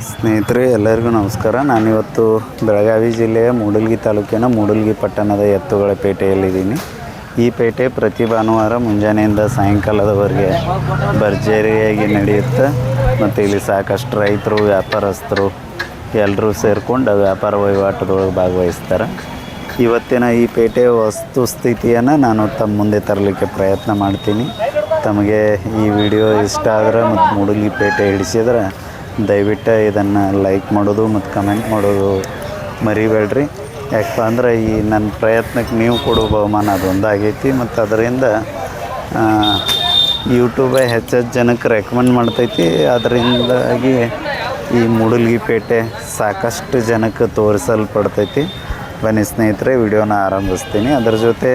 ಸ್ನೇಹಿತರೆ ಎಲ್ಲರಿಗೂ ನಮಸ್ಕಾರ. ನಾನಿವತ್ತು ಬೆಳಗಾವಿ ಜಿಲ್ಲೆಯ ಮೂಡಲಗಿ ತಾಲೂಕಿನ ಮೂಡಲಗಿ ಪಟ್ಟಣದ ಎತ್ತುಗಳ ಪೇಟೆಯಲ್ಲಿದ್ದೀನಿ. ಈ ಪೇಟೆ ಪ್ರತಿ ಭಾನುವಾರ ಮುಂಜಾನೆಯಿಂದ ಸಾಯಂಕಾಲದವರೆಗೆ ಭರ್ಜರಿಯಾಗಿ ನಡೆಯುತ್ತೆ ಮತ್ತು ಇಲ್ಲಿ ಸಾಕಷ್ಟು ರೈತರು, ವ್ಯಾಪಾರಸ್ಥರು ಎಲ್ಲರೂ ಸೇರಿಕೊಂಡು ವ್ಯಾಪಾರ ವಹಿವಾಟದೊಳಗೆ ಭಾಗವಹಿಸ್ತಾರೆ. ಇವತ್ತಿನ ಈ ಪೇಟೆಯ ವಸ್ತುಸ್ಥಿತಿಯನ್ನು ನಾನು ತಮ್ಮ ಮುಂದೆ ತರಲಿಕ್ಕೆ ಪ್ರಯತ್ನ ಮಾಡ್ತೀನಿ. ತಮಗೆ ಈ ವಿಡಿಯೋ ಇಷ್ಟ ಆದರೆ ಮತ್ತು ಮೂಡಲಗಿ ಪೇಟೆ ಹಿಡಿಸಿದ್ರೆ ದಯವಿಟ್ಟು ಇದನ್ನು ಲೈಕ್ ಮಾಡೋದು ಮತ್ತು ಕಮೆಂಟ್ ಮಾಡೋದು ಮರಿಬೇಡ್ರಿ. ಯಾಕಪ್ಪ ಅಂದ್ರೆ ಈ ನನ್ನ ಪ್ರಯತ್ನಕ್ಕೆ ನೀವು ಕೊಡೋ ಬಹುಮಾನ ಅದೊಂದಾಗೈತಿ ಮತ್ತು ಅದರಿಂದ ಯೂಟ್ಯೂಬೇ ಹೆಚ್ಚೆಚ್ಚು ಜನಕ್ಕೆ ರೆಕಮೆಂಡ್ ಮಾಡ್ತೈತಿ. ಅದರಿಂದಾಗಿ ಈ ಮೂಡಲಗಿ ಪೇಟೆ ಸಾಕಷ್ಟು ಜನಕ್ಕೆ ತೋರಿಸಲ್ಪಡ್ತೈತಿ. ಬನ್ನಿ ಸ್ನೇಹಿತರೆ, ವಿಡಿಯೋನ ಆರಂಭಿಸ್ತೀನಿ. ಅದರ ಜೊತೆ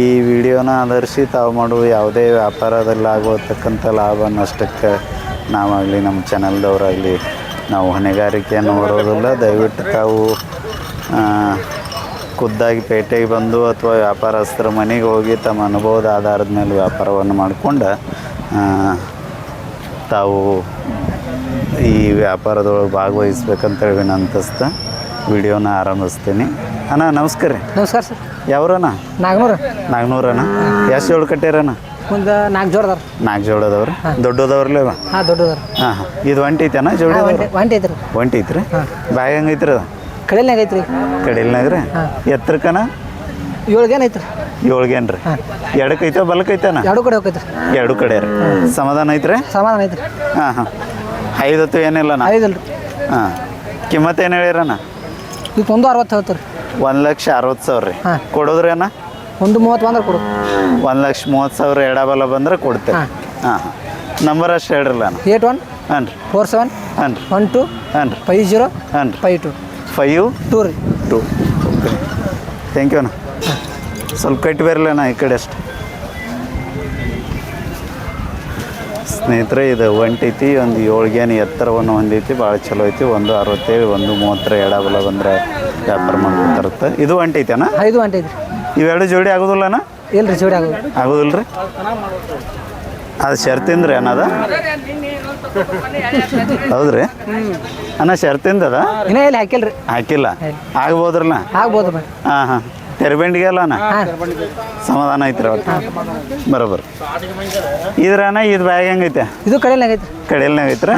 ಈ ವಿಡಿಯೋನ ಆಧರಿಸಿ ತಾವು ಮಾಡುವ ಯಾವುದೇ ವ್ಯಾಪಾರದಲ್ಲಿ ಆಗುವತಕ್ಕಂಥ ಲಾಭ ನಷ್ಟಕ್ಕೆ ನಾವಾಗಲಿ ನಮ್ಮ ಚಾನಲ್ದವರಾಗಲಿ ನಾವು ಹೊಣೆಗಾರಿಕೆಯನ್ನು ಹೊರೋದಿಲ್ಲ. ದಯವಿಟ್ಟು ತಾವು ಖುದ್ದಾಗಿ ಪೇಟೆಗೆ ಬಂದು ಅಥವಾ ವ್ಯಾಪಾರಸ್ಥರ ಮನೆಗೆ ಹೋಗಿ ತಮ್ಮ ಅನುಭವದ ಆಧಾರದ ಮೇಲೆ ವ್ಯಾಪಾರವನ್ನು ಮಾಡಿಕೊಂಡು ತಾವು ಈ ವ್ಯಾಪಾರದೊಳಗೆ ಭಾಗವಹಿಸ್ಬೇಕಂತೇಳಿ ವಿನಂತಿಸ್ತಾ ವಿಡಿಯೋನ ಆರಂಭಿಸ್ತೀನಿ. ಅಣ್ಣ ನಮಸ್ಕಾರ ರೀ. ನಮಸ್ಕಾರ ಸರ್. ಯಾವ್ರಣ್ಣ? ನಾಗ್ನೂರಣ್ಣ. ಎಷ್ಟು ಜೋಡು ಕಟ್ಟಿರಣ್ಣ? ಒಂದು 4 ಜೋಡ ಅದಾರ. 4 ಜೋಡು ಅದಾವ್ರಿ. ದೊಡ್ಡದವ್ರಲ್ಲ? ಹಾಂ, ದೊಡ್ಡದವ್ರ. ಹಾಂ. ಇದು ಒಂಟಿ ಐತೆನ ಜೋಡಿ? ಒಂಟಿ ಐತ್ರಿ. ಒಂಟಿ ಐತ್ರಿ. ಬ್ಯಾಗ್ ಹೆಂಗೈತ್ರಿ ಅದು? ಕಡೆಲ್ನಾಗ ಐತ್ರಿ. ಕಡೆಲ್ನಾಗ ರೀ? ಎತ್ತರಕ್ಕನ? 7 ಗೇನ್ ಐತ್ರಿ. 7 ಗೇನ್ ರೀ? ಎಡಕ್ಕೈತೆ ಬಲಕ್ಕೈತೆನ? 2 ಕಡೆ ಹೋಗೈತ್ರಿ. 2 ಕಡೆ ರೀ. ಸಮಾಧಾನ ಐತ್ರಿ? ಸಮಾಧಾನ ಐತ್ರಿ. ಹಾಂ ಹಾಂ. 5 ಹೊತ್ತು ಏನಿಲ್ಲಣ್ಣ? 5 ಅಲ್ರಿ. ಹಾಂ. ಕಿಮ್ಮತ್ತು ಏನು ಹೇಳಿರಣ್ಣ? ಈಗ 160 ಹೇಳ್ತಾರೆ. 1,60,000 ರೀ. ಕೊಡೋದ್ರಿ ಅಣ್ಣ? 130 ಬಂದ್ರೆ ಕೊಡು. 1,30,000 ಎಡಬಲ ಬಂದ್ರೆ ಕೊಡ್ತೇವೆ. ಹಾಂ ಹಾಂ. ನಂಬರ್ ಅಷ್ಟು ಹೇಳ್ರಲ್ಲ ಅಣ್ಣ. 81 ಹಾಂ ರೀ. 47 ಹಾಂ ರೀ. 12 ಹಾಂ ರೀ. 50 ಹಾಂ ರೀ. 52 52 ರೀ. ಓಕೆ, ಥ್ಯಾಂಕ್ ಯು ಅಣ್ಣ. ಸ್ವಲ್ಪ ಕಟ್ಟಿ ಬರಲ್ಲ ಅಣ್ಣ ಈ ಕಡೆ ಅಷ್ಟು. ಸ್ನೇಹಿತರೆ, ಇದು ಒಂಟೈತಿ. ಒಂದು 7 ಗೇನ್ ಎತ್ತರವನ್ನು ಹೊಂದೈತಿ. ಭಾಳ ಚಲೋ ಐತಿ. 1,67, 1,30 ಎಡಬಲ ಬಂದರೆ ವ್ಯಾಪಾರ ಮಾಡ್ಕೊತಾರತ್ತೆ. ಇದು ಒಂಟೈತಿ ಅಣ್ಣ? ಇದು ಒಂಟಿ ಐತ್ರಿ. ಇವೆರಡು ಜೋಡಿ ಆಗೋದಿಲ್ಲಣ್ಣ? ಇಲ್ಲ ರೀ, ಜೋಡಿ ಆಗೋದು ಆಗೋದಿಲ್ಲ ರೀ. ಅದು ಶರ್ತಿಂದ್ರಿ ಅನ್ನದ? ಹೌದ್ರಿ ಅಣ್ಣ, ಶರ್ತಿಂದದ? ಇನ್ನೂ ಇಲ್ಲಿ ಹಾಕಿಲ್ಲ ರೀ. ಹಾಕಿಲ್ಲ? ಆಗ್ಬೋದ್ರಲ್ಲ? ಆಗ್ಬೋದು ಬೈ. ಹಾಂ ಹಾಂ. ತೆರಬೆಂಡಿಗೆ ಅಲ್ಲ ಅಣ್ಣ? ಸಮಾಧಾನ ಐತ್ರಿ ಅವತ್ತು. ಬರೋಬ್ಬರ. ಇದ್ರಣ್ಣ ಇದು ಬ್ಯಾಗ್ ಹೆಂಗೈತೆ? ಇದು ಕಡೆಲ್ನಾಗ ಐತ್ರಿ. ಕಡೆಯಲ್ನಾಗ ಐತ್ರ?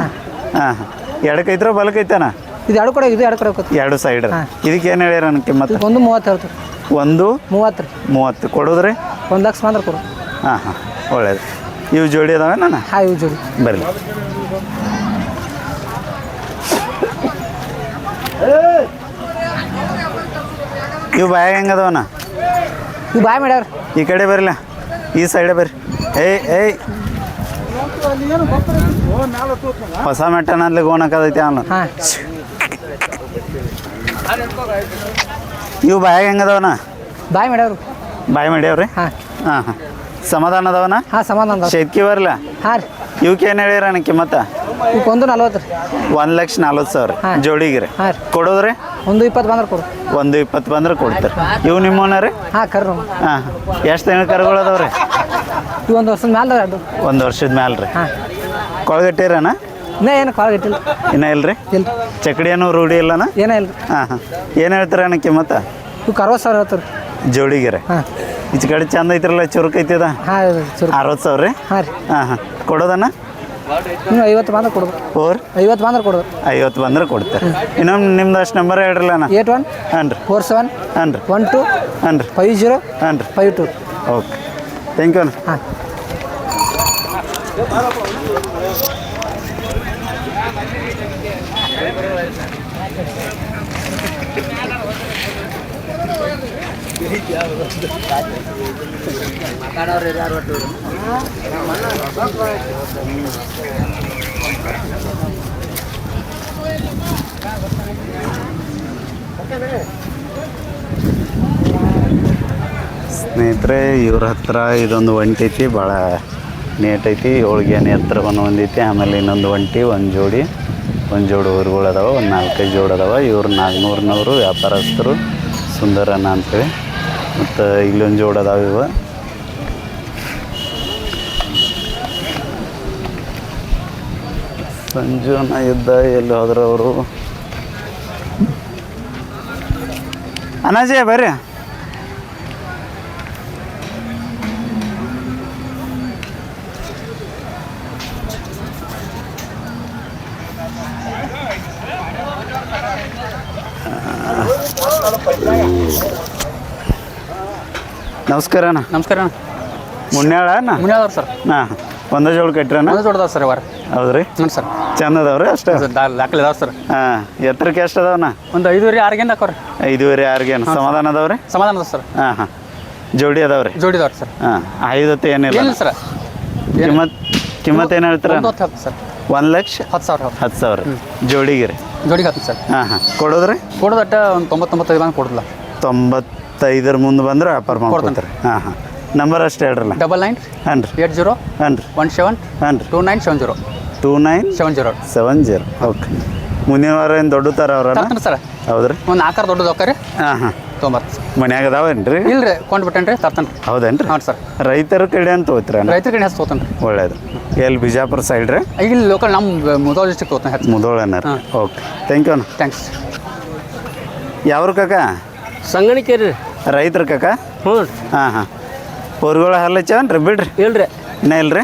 ಹಾಂ ಹಾಂ. ಎಡಕ್ಕೈತ್ರ ಬಲಕ್ಕೈತಣ್ಣ? ಇದು 2 ಕಡೆ, ಇದು 2 ಕಡೆ ಹೋಗುತ್ತೆ. 2 ಸೈಡ್. ಇದಕ್ಕೆ ಏನು ಹೇಳ್ಯಾರ ನನ್ನ ಕಿಮ್ಮತ್ತು? 130 ಹೇಳ್ತೀವಿ. 130 ರೀ. 30 ಕೊಡೋದ್ರಿ? 1 ಲಕ್ಷ ಬಂದ್ರೆ ಕೊಡು. ಹಾಂ ಹಾಂ, ಒಳ್ಳೇದು. ಇವು ಜೋಡಿ ಅದಾವೆ ನಾನು? ಹಾಂ, ಇವು ಜೋಡಿ. ಬರಲಿ. ಇವು ಬ್ಯಾಗ್ ಹೆಂಗೆ ಅದಾವಣ್ಣ? ಇವು ಬಾಯ್ ಮಾಡ್ಯಾವ್ರಿ. ಈ ಕಡೆ ಬರಲ್ಲ, ಈ ಸೈಡೆ ಬರ್ರಿ. ಏಯ್ ಹೊಸ ಮೆಟ್ಟನಲ್ಲಿ ಗೋಣಕ್ಕದೈತಿ ಅವನು. ಹಾಂ. ಇವು ಬ್ಯಾಗ್ ಹೆಂಗೆ ಅದಾವಣ್ಣ? ಬಾಯ್ ಮಾಡ್ಯಾವ್ರಿ. ಬಾಯ್ ಮಾಡ್ಯಾವ್ರಿ? ಹಾಂ ಹಾಂ ಹಾಂ. ಸಮಾಧಾನ ಅದಾವಣ್ಣ? ಹಾಂ, ಸಮಾಧಾನ ಅದಾವ. ಶೇದ್ಕಿ ಬರಲ್ಲ? ಹಾಂ ರೀ. ಇವಕ್ಕೆ ಏನು ಹೇಳಿರಣ್ಣ ಕಿಮ್ಮತ್ತ? ಇವಕ್ಕೆ 140 ರೀ. 1,40,000 ಜೋಡಿಗೆ ರೀ. ಹಾಂ ರೀ. ಕೊಡೋದ್ರಿ? 120 ಬಂದ್ರೆ ಕೊಡು. 120 ಬಂದ್ರೆ ಕೊಡ್ತಾರೆ. ಇವು ನಿಮ್ಮವನ ರೀ? ಹಾಂ, ಕರ್ರಿ. ಹಾಂ. ಎಷ್ಟು ತಿಂಗಳ ಕರುಗಳು ಅದಾವ ರೀ? ಇವು 1 ವರ್ಷದ ಮ್ಯಾಲೆ ಅದಾವ. 1 ವರ್ಷದ ಮ್ಯಾಲೆ ರೀ. ಹಾಂ. ಕೊಳಗಟ್ಟಿರಣ್ಣ? ಇನ್ನೂ ಏನು ಕಾಳು ಇಟ್ಟಿಲ್ಲ. ಇನ್ನೂ ಇಲ್ಲ ರೀ? ಇಲ್ಲ. ಚಕಡಿ ಏನೂ ರೂಢಿ ಇಲ್ಲಣ್ಣ? ಏನೋ ಇಲ್ಲ. ಹಾಂ ಹಾಂ. ಏನು ಹೇಳ್ತೀರಣ್ಣ ಕಿಮ್ಮತ್ತ? ಇವಕ್ಕೆ 60,000 ಹೇಳ್ತಾರೆ. ಜೋಡಿಗೆ ರೀ? ಹಾಂ. ಈಚೆ ಕಡೆ ಚಂದ ಐತ್ರಲ್ಲ, ಚುರುಕು ಐತಿದ? ಹಾಂ, 60,000 ರೀ? ಹಾಂ ರೀ. ಹಾಂ ಹಾಂ. ಕೊಡೋದಣ್ಣ? ಇನ್ನೂ 50 ಬಂದ್ರೆ ಕೊಡೋದು. 50 ಬಂದ್ರೆ ಕೊಡೋದು. 50 ಬಂದ್ರೆ ಕೊಡ್ತಾರೆ. ಇನ್ನೊಮ್ಮೆ ನಿಮ್ದು ಅಷ್ಟು ನಂಬರ್ ಹೇಳ್ರಲ್ಲ ಅಣ್ಣ. 81 ಹಾಂ ರೀ. 47 ಹಾಂ ರೀ. 12 ಹಾಂ ರೀ. 50 ಹಾಂ ರೀ. 52. ಓಕೆ, ಥ್ಯಾಂಕ್ ಯು ಅಣ್ಣ. ಹಾಂ. ಸ್ನೇಹಿತರೆ, ಇವ್ರ ಹತ್ರ ಇದೊಂದು ಒಂಟಿ ಐತಿ. ಭಾಳ ನೀಟ್ ಐತಿ. 7 ಗೇನ್ ಎತ್ತರವನ್ನು ಹೊಂದೈತಿ. ಆಮೇಲೆ ಇನ್ನೊಂದು ಒಂಟಿ, ಒಂದು ಜೋಡಿ ಊರುಗಳು ಅದಾವೆ. ಒಂದು 4-5 ಜೋಡಿ ಅದಾವೆ. ಇವ್ರು ನಾಗ್ನೂರಿನವರು, ವ್ಯಾಪಾರಸ್ಥರು, ಸುಂದರಣ್ಣ ಅಂತೇಳಿ. ಮತ್ತು ಇಲ್ಲೊಂದು ಜೋಡಿ ಅದಾವೆ. ಇವು ಸಂಜುನ ಇದ್ದ ಎಲ್ಲಿ ಹೋದ್ರು ಅವರು. ಅನಾಜೆ ಬರ್ರಿ. ನಮಸ್ಕಾರ ಅಣ್ಣ. ನಮಸ್ಕಾರ ಅಣ್ಣ. ಮುನ್ಯಾಳ ಅಣ್ಣ. ಮುನ್ಯಾದವ್ರು ಸರ್. ಹಾಂ ಒಂದೇ ಜೋಳ ಕಟ್ಟಿರಣ್ಣ. ಒಂದು ದೊಡ್ಡದವ್ರು ಸರ್ ಇವಾರ. ಹೌದ್ರಿ. ಹ್ಞೂ ಸರ್. ಚಂದ ಅದಾವ್ರಿ ಅಷ್ಟೇ. ದಾಖಲೆ ಇದಾವೆ ಸರ್. ಹಾಂ ಎತ್ತರಕ್ಕೆ ಎಷ್ಟು ಅದಾವಣ್ಣ? ಒಂದು 5.5 6 ಹಾಕೋರಿ. 5.5 6 ಸಮಾಧಾನ ಅದಾವ್ರಿ. ಸಮಾಧಾನ ಅದ ಸರ್. ಹಾಂ ಜೋಡಿ ಅದಾವ್ರಿ. ಜೋಡಿದವ್ರು ಸರ್. ಹಾಂ ಐದತ್ತು ಏನಿಲ್ಲ ಇಲ್ಲ ಸರ್. ಕಿಮ್ಮತ್ತು ಏನು ಹೇಳ್ತೀರ? 1,10 ಸರ್. 1,10,000. 10,000 ಜೋಡಿಗೆ ರೀ. ಜೋಡಿಗೆ 10 ಸರ್. ಹಾಂ ಕೊಡೋದ್ರಿ? ಕೊಡೋದಟ್ಟ ಒಂದು 90-95 ಬಂದು ಕೊಡೋದಿಲ್ಲ. 95 ಮುಂದೆ ಬಂದ್ರೆ ವ್ಯಾಪಾರ ಮಾಡ್ಕೊಡ್ತಾರೆ. ಹಾಂ ನಂಬರ್ ಅಷ್ಟು ಹೇಳ್ರಲ್ಲ. 99 ಹಾಂ ರೀ. 80 ಹಾಂ ರೀ. 17 ಹಾಂ ರೀ. 2970. 2970. ಓಕೆ. ಮುಂದಿನ ವಾರ ಏನು ದೊಡ್ಡ ಥರ ಅವ್ರ? ತರ್ತೀನಿ ಸರ್. ಹೌದ್ರಿ. ಒಂದು ಆಕಾರ ದೊಡ್ಡದು ಹೋಗ್ರಿ. ಹಾಂ 90. ಮನ್ಯಾಗ ಅದಾವೇನ್ರಿ? ಇಲ್ಲ ರೀ ಕೊಂಡು ಬಿಟ್ಟೇನ್ರಿ ತರ್ತಾನೆ. ಹೌದೇನ್ರಿ? ಹಾಂ ಸರ್. ರೈತರ ಕಡೆ ಅಂತ ಹೋಗ್ತೀರ? ರೈತರ ಕಡೆ ಹೆಚ್ಚು ತೊಗೊತಾನೆ. ಒಳ್ಳೇದು. ಎಲ್ಲಿ ಬಿಜಾಪುರ ಸೈಡ್ ರೀ? ಈಗ ಇಲ್ಲಿ ಲೋಕಲ್ ನಮ್ಮ ಮುಧೋಳ ಡಿಸ್ಟ್ರಿಕ್ಟ್ ತೊಗೊತಾನೆ ಹೆಚ್ಚು. ಮುಧೋಳನ ರೀ. ಓಕೆ ಥ್ಯಾಂಕ್ ಯು ಅಣ್ಣ. ಥ್ಯಾಂಕ್ಸ್. ಯಾವ್ರು ಕಾಕ? ಸಂಗಣಿಕೇರಿ ರೀ. ರೈತರ ಕಾಕ? ಹ್ಞೂ. ಹಾಂ ಹಾಂ ಊರುಗಳು ಹಲ್ಲಚ್ಚವನ್ರಿ ಬಿಡ್ರಿ? ಇಲ್ರಿ ಇನ್ನೂ ಇಲ್ರಿ.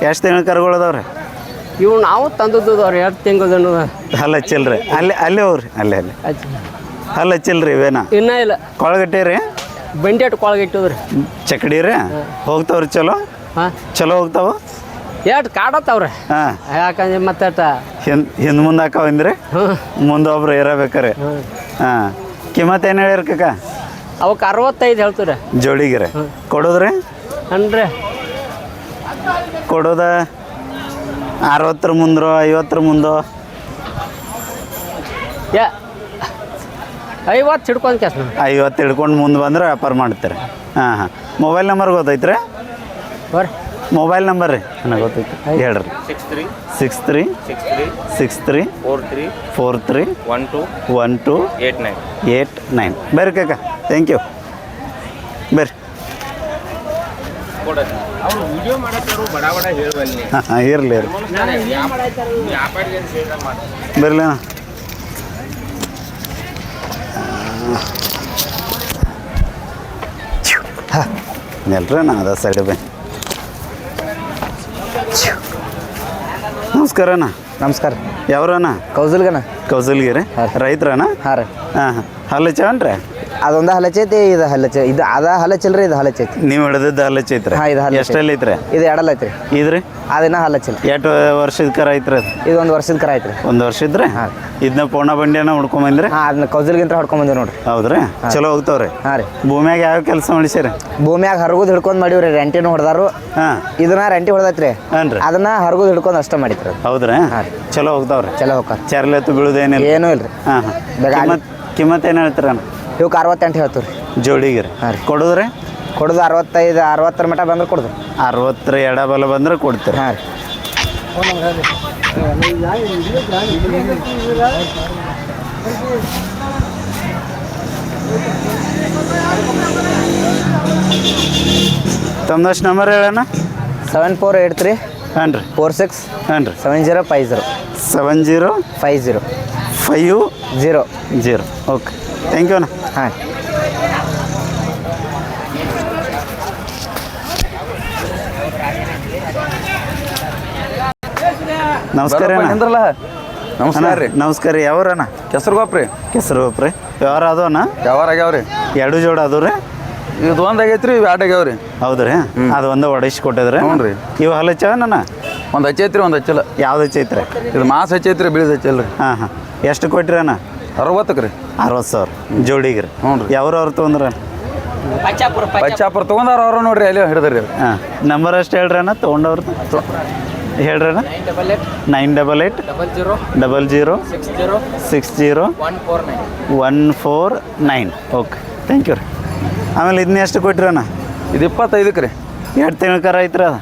ಎಷ್ಟು ತಿಂಗಳ ಕರುಗಳು ಅದಾವ್ರಿ? ಇವು ನಾವು ತಂದದ್ದು ಅವ್ರು 2 ತಿಂಗಳು ಹಲ್ಲ ಹಚ್ಚಿಲ್ರಿ? ಅಲ್ಲಿ ಹೋಗ್ರಿ. ಅಲ್ಲಿ ಹಲ್ಲ ಹಚ್ಚಿಲ್ರಿ ಇವೇನ? ಇನ್ನೂ ಇಲ್ಲ. ಕೊಳಗಟ್ಟೆ ರೀ? ಬಂಡೇಟ್ ಕೊಳಗಿಟ್ಟದ್ರಿ. ಚಕಡಿ ರೀ? ಹೋಗ್ತಾವ್ರಿ ಚಲೋ? ಹಾಂ ಚಲೋ ಹೋಗ್ತಾವ? ಎಷ್ಟು ಕಾಡತ್ತವ್ರಿ. ಹಾಂ ಯಾಕಂದ್ರೆ ಮತ್ತೆ ಹಿಂದೆ ಮುಂದೆ ಹಾಕವಂದ್ರಿ? ಮುಂದೆ ಒಬ್ರು ಇರಬೇಕಾರೆ. ಹಾಂ ಕಿಮ್ಮತ್ತು ಏನು ಹೇಳಿರಿ ಕಾಕ? ಅವಕ್ಕೆ 65 ಹೇಳ್ತೀರಿ ಜೋಡಿಗೆ ರೀ. ಕೊಡೋದ್ರಿ? ಅನ್ರಿ ಕೊಡೋದ 60 ಮುಂದ್ರೋ 50 ಮುಂದೋ? 50 ಹಿಡ್ಕೊಂಡು ಕೆಸ್ 50 ಹಿಡ್ಕೊಂಡು ಮುಂದೆ ಬಂದ್ರೆ ವ್ಯಾಪಾರ ಮಾಡ್ತೀರಿ. ಹಾಂ ಹಾಂ ಮೊಬೈಲ್ ನಂಬರ್ ಗೊತ್ತೈತ್ರಿ? ಬರ್ರಿ. ಮೊಬೈಲ್ ನಂಬರ್ ರೀ ನನಗೆ ಗೊತ್ತೈತಿ ಹೇಳ್ರಿ. 63 63 43 12 89. ಬರ್ರಿ ಕಾಕ. Thank you. ಬರ್ರಿ. ಹಾಂ ಇರಲಿ ರೀ. ಬರಲಿ ಅಣ್ಣ. ಹಾಂ ಎಲ್ರಿ ನಾ ಅದ ಸೈಡ್ ಬೈ. ನಮಸ್ಕಾರ ಅಣ್ಣ. ನಮಸ್ಕಾರ. ಯಾವ್ರಣ್ಣ? ಕೌಸಲ್ಗನ. ಕೌಸಲ್ಗಿರಿ ರೈತ್ರಣ್ಣ? ಹಾಂ ರೀ. ಹಾಂ ಹಾಂ ಹಲ್ಲಚ್ಚವನ್ರಿ? ಅದೊಂದು ಹಲಚೈತಿ ಇದು ಹಲಚ ಇದು ಅದ ಹಲಚಿಲ್ರಿ ಇದು ಹಲಚೈತಿ. ನೀವು ಹಿಡಿದಿದ್ದು ಹಲ್ಲಚ್ಚೈತ್ರಿ? ಹಾಂ ಇದು ಹಲ್ಲ. ಎಷ್ಟಲ್ಲಿ ಐತ್ರಿ? ಇದು ಎರಡಲ್ಲ ಐತ್ರಿ. ಇದ್ರಿ? ಅದನ್ನ ಹಲಚಿಲ್ಲ. ಎಷ್ಟು ವರ್ಷದ ಕರ ಐತ್ರಿ ಅದು? ಇದು 1 ವರ್ಷದ ಕರ ಐತ್ರಿ. 1 ವರ್ಷದ್ರಿ? ಹಾಂ. ಇದನ್ನ ಪೌಣ ಬಂಡಿಯನ್ನ ಹುಡ್ಕೊಂಬಂದ್ರಿ? ಹಾಂ ಅದನ್ನ ಕೌಸಲ್ಗಿಂತ ಹೊಡ್ಕೊಂಬಂದಿವಿ ನೋಡ್ರಿ. ಹೌದ್ರಿ? ಚಲೋ ಹೋಗ್ತಾವ್ರಿ? ಹಾಂ ರೀ. ಭೂಮ್ಯಾಗ ಯಾವ ಕೆಲಸ ಮಾಡಿಸಿರಿ? ಭೂಮ್ಯಾಗ ಹರಗುದ್ ಹಿಡ್ಕೊಂಡು ಮಾಡಿವ್ರಿ. ರೆಂಟಿನ ಹೊಡೆದಾರು. ಹಾಂ ಇದನ್ನ ರೆಂಟಿ ಹೊಡೆದೈತ್ರಿ. ಹಾಂ ರೀ. ಅದನ್ನ ಹರಗುದ್ ಹಿಡ್ಕೊಂಡು ಅಷ್ಟ ಮಾಡಿತ್ರಿ. ಹೌದ್ರಿ? ಹಾಂ ಚಲೋ ಹೋಗ್ತಾವ್ರಿ? ಚಲೋ ಹೋಗ್ತಾರ. ಚಾರ್ಲೆತ್ತು ಬೀಳುದೇನಿಲ್ಲ? ಏನೂ ಇಲ್ರಿ. ಹಾಂ ಹಾಂ ಕಿಮ್ಮತ್ತು ಏನು ಹೇಳ್ತೀರಣ್ಣ? ಇವಕ್ಕೆ 68 ಹೇಳ್ತೀವಿ ರೀ ಜೋಡಿಗೆ ರೀ. ಹಾಂ ರೀ. ಕೊಡೋದ್ರಿ? ಕೊಡೋದು 65 60 ಮಟ್ಟ ಬಂದ್ರೆ ಕೊಡೋದು. 60 ಎಡಬಲ ಬಂದ್ರೆ ಕೊಡ್ತೀರಿ? ಹಾಂ ರೀ. ತಮ್ಮದಷ್ಟು ನಂಬರ್ ಹೇಳಣ್ಣ. 7483 ಹಾಂ ರೀ 46 ಹಾಂ ರೀ 7050 7050 50 ಓಕೆ ಥ್ಯಾಂಕ್ ಯು ಅಣ್ಣ. ಹಾಂ ನಮಸ್ಕಾರ ಅಂದ್ರಲ್ಲ. ನಮಸ್ಕಾರ ರೀ. ನಮಸ್ಕಾರ ರೀ. ಯಾವ್ರಣ್ಣ? ಕೆಸರುಗೊಪ್ಪ ರೀ. ಕೆಸರುಗೊಪ್ಪ ರೀ. ವ್ಯವಹಾರ ಅದವಣ್ಣ? ವ್ಯವಹಾರ ಆಗ್ಯಾವ್ರಿ. 2 ಜೋಡ ಅದು ರೀ? ಇದು ಒಂದು ಆಗೈತ್ರಿ, ಇವು 2 ಆಗ್ಯಾವ್ರಿ. ಹೌದು ರೀ. ಅದು ಒಂದು ಒಡಿಸಿ ಕೊಟ್ಟಿದ್ರಿ? ಹ್ಞೂ ರೀ. ಇವು ಹಲ್ಲಚ್ಚವಣ್ಣ? ಒಂದು ಹಚ್ಚೈತ್ರಿ, ಒಂದು ಹಚ್ಚಲ್ಲ. ಯಾವ್ದು ಹಚ್ಚೈತ್ರಿ? ಇದು ಮಾಸ್ ಹಚ್ಚೈತ್ರಿ, ಬಿಳಿದ ಹಚ್ಚಲ್ಲ ರೀ. ಹಾಂ ಹಾಂ ಎಷ್ಟು ಕೊಟ್ರಿ ಅಣ್ಣ? 60ಕ್ಕೆ ರೀ. 60,000 ಜೋಡಿಗೆ ರೀ? ಹ್ಞೂ ರೀ. ಯಾವ್ರವ್ರು ತೊಗೊಂಡ್ರ? ಪಚ್ಚಾಪುರ ತೊಗೊಂಡಾರ ಅವ್ರು ನೋಡ್ರಿ, ಅಲ್ಲಿ ಹಿಡಿದ್ರಿ. ಹಾಂ ನಂಬರ್ ಅಷ್ಟು ಹೇಳ್ರಿ ಅಣ್ಣ ತೊಗೊಂಡವ್ರದ್ದು ಹೇಳ್ರಿ ಅಣ್ಣ. 988 00 60 149. ಓಕೆ ಥ್ಯಾಂಕ್ ಯು ರೀ. ಆಮೇಲೆ ಇದನ್ನ ಎಷ್ಟು ಕೊಟ್ರಿ ಅಣ್ಣ? ಇದು 25ಕ್ಕೆ ರೀ. 2 ತಿಂಗಳ ಕರ ಐತ್ರಿ ಅದು?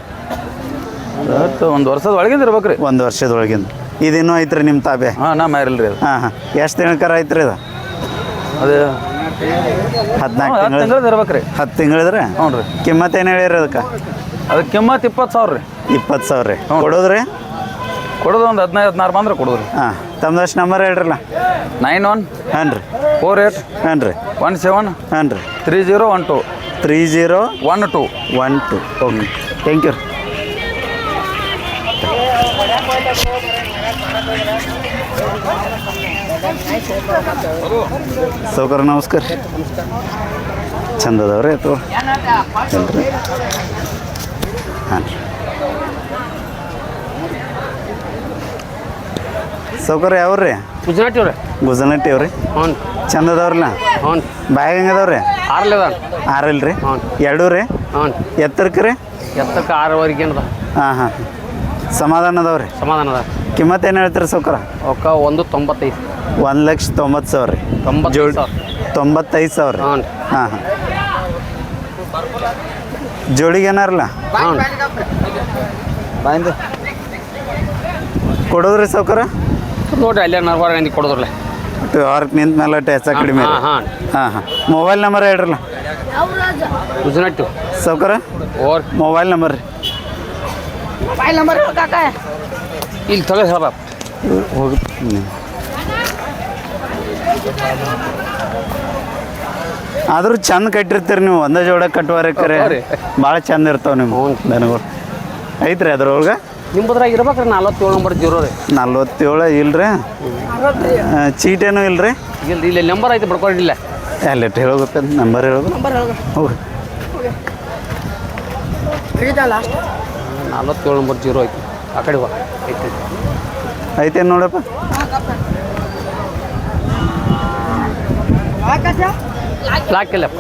1 ವರ್ಷದ ಒಳಗಿಂದ ಇರ್ಬೇಕು ರೀ. 1 ವರ್ಷದೊಳಗಿಂದ. ಇದಿನ್ನೂ ಐತ್ರಿ ನಿಮ್ಮ ತಾಬೆ? ಹಾಂ ನಾ ಮಾರಿಲ್ರಿ ಅದು. ಹಾಂ ಹಾಂ ಎಷ್ಟು ತಿಂಗಳ ಕರ ಐತ್ರಿ ಅದು? ಅದು 14 ತಿಂಗಳದ ಇರ್ಬೇಕು ರೀ. 10 ತಿಂಗಳಿದ್ರೆ? ಹ್ಞೂ ರೀ. ಕಿಮ್ಮತ್ತು ಏನು ಹೇಳಿರಿ ಅದಕ್ಕೆ? ಅದಕ್ಕೆ ಕಿಮ್ಮತ್ತು 20,000 ರೀ. 20,000 ರೀ. ಕೊಡೋದ್ರಿ? ಕೊಡೋದು ಒಂದು 15-16 ಬಂದ್ರೆ ಕೊಡೋದ್ರಿ. ಹಾಂ ತಮ್ಮದಷ್ಟು ನಂಬರ್ ಹೇಳ್ರಲ್ಲ. 91 ಹಾಂ ರೀ 48 ಹಾಂ ರೀ 17 ಹಾಂ ರೀ 3012 3012 ಓಕೆ ಥ್ಯಾಂಕ್ ಯು. ಸೌಕರ ನಮಸ್ಕಾರ. ಚಂದ ಅದಾವ್ರಿ ಅಥವಾ ಎಲ್ರಿ? ಹಾಂ ರೀ ಸೌಕರ ಯಾವ್ರಿ? ಗುಜರಾತಿ ಅವ್ರಿ. ಗುಜನಟ್ಟಿ ಅವ್ರಿ. ಹ್ಞೂ ಚಂದ ಅದಾವ್ರಲ್ಲ? ಹ್ಞೂ ಬ್ಯಾಗ್ ಹೆಂಗೆ ಅದಾವ್ರಿ? 6 ಅದ. 6 ಇಲ್ರಿ? ಹ್ಞೂ 2 ರೀ? ಹ್ಞೂ ಎತ್ತರಕ್ಕೆ ರೀ? ಎತ್ತಕ್ಕೆ 6ವರೆಗೆ ಏನದ. ಹಾಂ ಹಾಂ ಸಮಾಧಾನ ಅದಾವ್ರಿ? ಸಮಾಧಾನ ಅದ. ಕಿಮ್ಮತ್ತು ಏನು ಹೇಳ್ತೀರಿ ಸೌಕರ? ಒಕ್ಕ 195. 1,90,000 ರೀ. 95,000 ಹ್ಞೂ ಹಾಂ ಹಾಂ ಜೋಡಿಗೆ ಏನಾರಲ್ಲ ಹ್ಞೂ ಬಾಯಿಂದ ಕೊಡೋದ್ರಿ ಸೌಕರ? ನೋಡ್ರಿ ಅಲ್ಲೇ ಹೊರಗೆ ಅಂದಿ ಕೊಡೋದ್ರಲ್ಲ. ಹೊರಗೆ ನಿಂತ ಮೇಲೆ ಹೆಚ್ಚ ಕಡಿಮೆ ಹಾಂ ಹಾಂ ಹಾಂ ಹಾಂ ಮೊಬೈಲ್ ನಂಬರ್ ಹೇಳ್ರಲ್ಲ ಗುಜರಾತಿ ಸೌಕರ. ಓರ್ ಮೊಬೈಲ್ ನಂಬರ್ ರೀ? ಮೊಬೈಲ್ ನಂಬರ್ ಇಲ್ಲಿ ತಗೋ ಸರ್. ಹೋಗಿ ಆದ್ರೂ ಚಂದ ಕಟ್ಟಿರ್ತೀರಿ ನೀವು. ಒಂದೇ ಜೋಡ ಕಟ್ಟುವರೆ ಭಾಳ ಚಂದ ಇರ್ತಾವೆ ನಿಮ್ಮ ದನಗಳು. ಐತ್ರಿ ಅದ್ರೊಳಗೆ ನಿಮ್ಮದ್ರಾಗ ಇರ್ಬೇಕ್ರಿ 47 ನಂಬರ್ 0 ರೀ. 47 ಇಲ್ರಿ? ಚೀಟೇನು ಇಲ್ರಿ? ಇಲ್ಲಿ ಇಲ್ಲಿ ನಂಬರ್ ಐತೆ ಬರ್ಕೊಂಡಿಲ್ಲ. ಎಲ್ಲ ಹೇಳೋಗುತ್ತೆ ನಂಬರ್ ಹೇಳೋದು. ಹೋಗಿ 47 ನಂಬರ್ 0 ಐತಿ. ಆ ಕಡೆ ಹೋಗ ಐತಿ. ಐತೇನು ನೋಡಪ್ಪ. ಲಾಕಿಲ್ಲಪ್ಪ.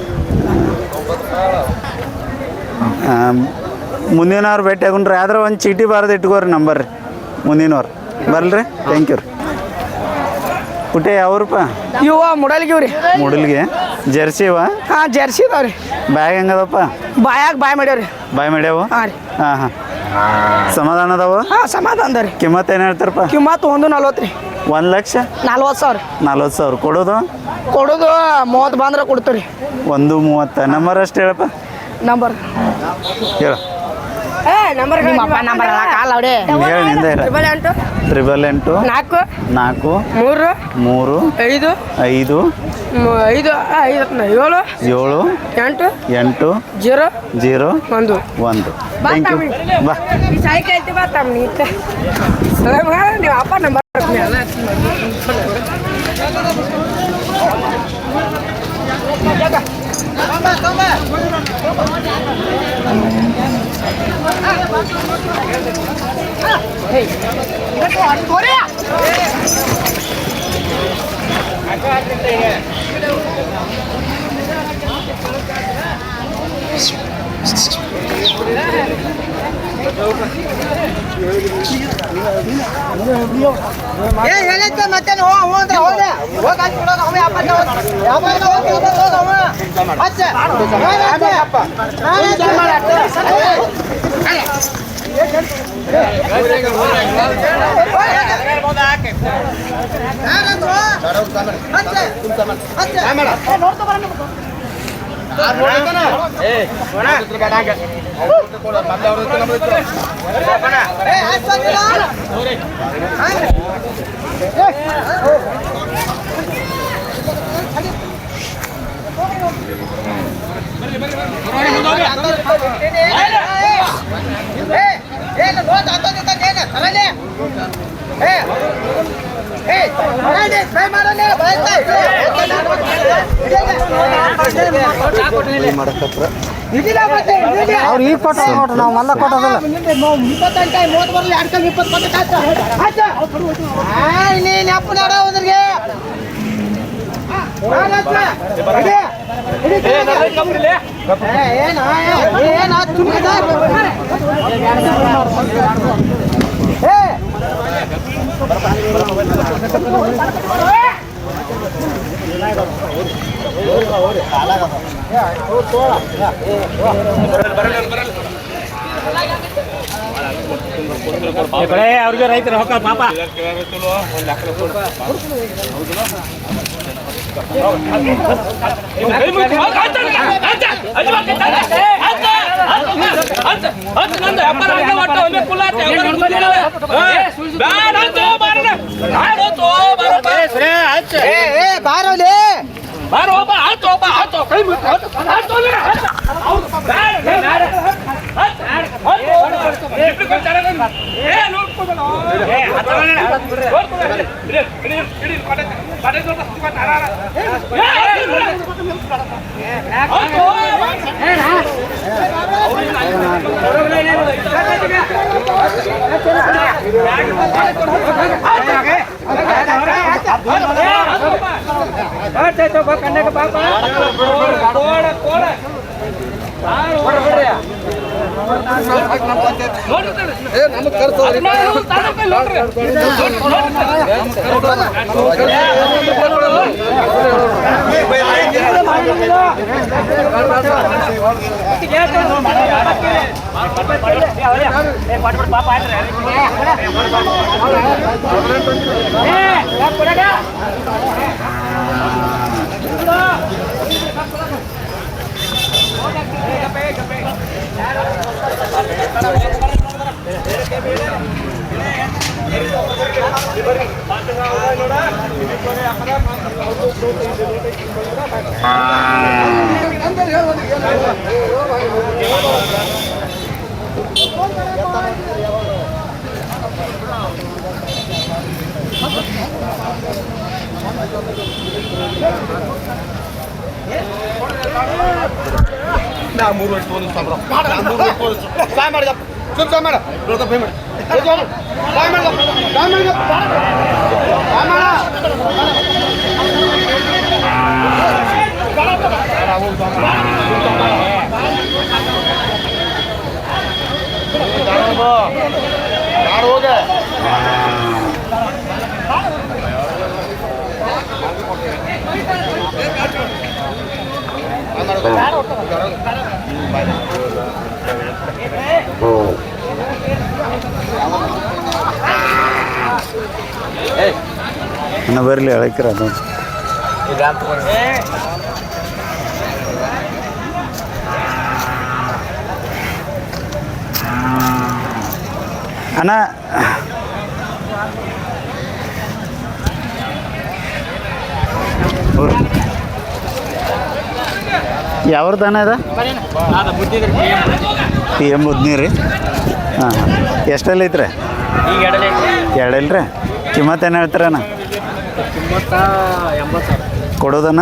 ಮುಂದಿನವ್ರು ಭೇಟಿ ಆಗುಣ್ರಿ. ಆದ್ರೆ ಒಂದು ಚೀಟಿ ಬಾರದು ಇಟ್ಕೋರಿ ನಂಬರ್ ರೀ ಮುಂದಿನವ್ರು. ಬರಲ್ರಿ? ಥ್ಯಾಂಕ್ ಯು ರೀ. ಪುಟ್ಟೆ ಯಾವ್ರಪ್ಪ? ಇವ ಮುಡಲ್ಗಿವ್ರಿ. ಮೂಡಲ್ಗೆ ಜರ್ಸಿ ಇವ? ಹಾಂ ಜರ್ಸಿ ಇದಾವ್ರಿ. ಬ್ಯಾಗ್ ಹೆಂಗದಪ್ಪ? ಬಾಯಾಗ ಬಾಯ್ ಮಾಡ್ಯಾವ್ರಿ. ಬಾಯ್ ಮಾಡ್ಯಾವ? ಹಾಂ ರೀ. ಹಾಂ ಹಾಂ ಸಮಾಧಾನ ಅದಾವ? ಹಾಂ ಸಮಾಧಾನ ರೀ. ಕಿಮ್ಮತ್ತು ಏನು ಹೇಳ್ತಾರಪ್ಪ? ಕಿಮ್ಮತ್ತು 140 ರೀ. 1,40,000 40,000 ಕೊಡೋದು? ಕೊಡೋದು 30 ಬಂದ್ರೆ ಕೊಡ್ತೀವಿ ರೀ. 1:30. ನಂಬರ್ ಅಷ್ಟು ಹೇಳಪ್ಪ. ನಂಬರ್ ಹೇಳು. ನಿಮ್ಮಪ್ಪ ನಂಬರ್ ಅಲ್ಲ ಕಾಲ ಅವಡೆ. ಹೇಳಿ ನಿಂದ ಹೇಳ. 888 888 4 4 3 3 5 5 7 7 8 8 0 0 1 1 ಥ್ಯಾಂಕ್ ಯು. ಬಾ ಸೈಕಲ್ ಐತಿ ಬರ್ತಾವ ನೀವು ಅಪ್ಪ ನಂಬರ್ ಮತ್ತೆ ಅವ್ರು ಈಗ ಕೊಟ್ಟ ನೋಡ್ರಿ, ನಾವು ಒಂದ ಕೊಟ್ಟೋದಿಲ್ಲ. 20 ಬರಲಿ 2 ಕಲ್ 20 ಕೊಟ್ಟೆ ಅವ್ರಿಗೆ ರೈತರ ಹೊಕ್ಕ ಪಾಪ ಬಾರೋಲಿ ಅಣ್ಣ ಬರಲಿ ಅಳಕಿರ ಅದು ಅಣ್ಣ ಯಾವ್ದು ಅಣ್ಣ ಅದ ಪಿ ಎಮ್ ಬುದ್ನಿ ರೀ ಹಾಂ ಹಾಂ ಎಷ್ಟಲ್ಲಿ ಐತ್ರಿ ಎರಡಲ್ಲ ರೀ ಕಿಮ್ಮತ್ತು ಏನು ಹೇಳ್ತೀರಣ್ಣ ಕೊಡೋದಣ್ಣ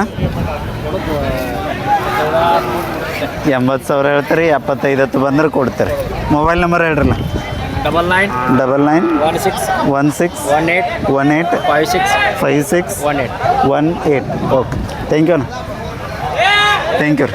80,000 ಹೇಳ್ತೀರಿ 75 ಬಂದ್ರೆ ಕೊಡ್ತೀರಿ ಮೊಬೈಲ್ ನಂಬರ್ ಹೇಳ್ರಲ್ಲ 9916185618 ಓಕೆ ಥ್ಯಾಂಕ್ ಯು ಅಣ್ಣ ಥ್ಯಾಂಕ್ ಯು ರೀ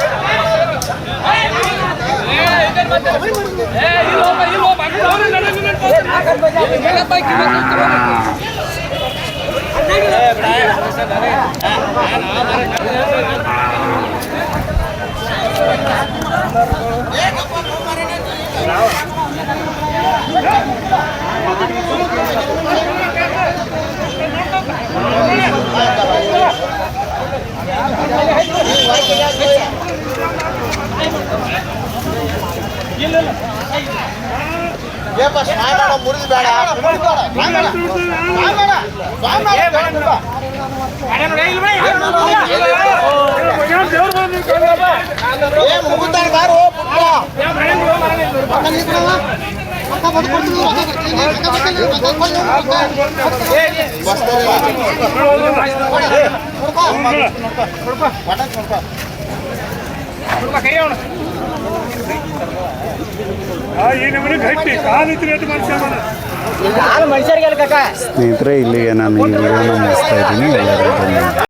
ಸ್ನೇಹಿತರೆ ಇಲ್ಲಿಗೆ ನಾನು ಈ ವಿಡಿಯೋನ ಮುಗಿಸ್ತಾ ಇದ್ದೀನಿ ಎಲ್ಲರಿಗೂ ಧನ್ಯವಾದ.